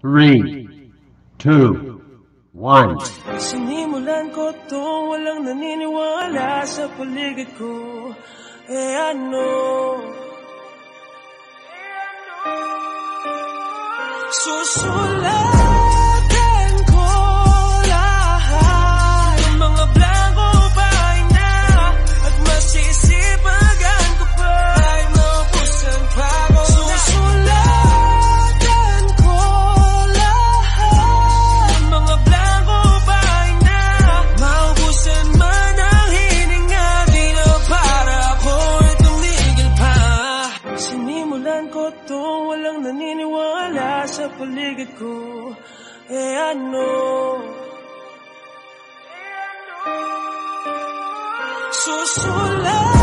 3, 2, 1. Sinimulan ko to, walang naniniwala sa paligid ko. Ano? Susulatan ko lahat ng mga blanco pahina at masisipagan ko pa ay maubusan pa ako. Susulatan ko lahat ng mga blanco pahina, maubusan man ang hininga, di na para ako ay tumigil pa. Sinimulan ko to, walang naniniwala sa paligid ko. Ano? Susulat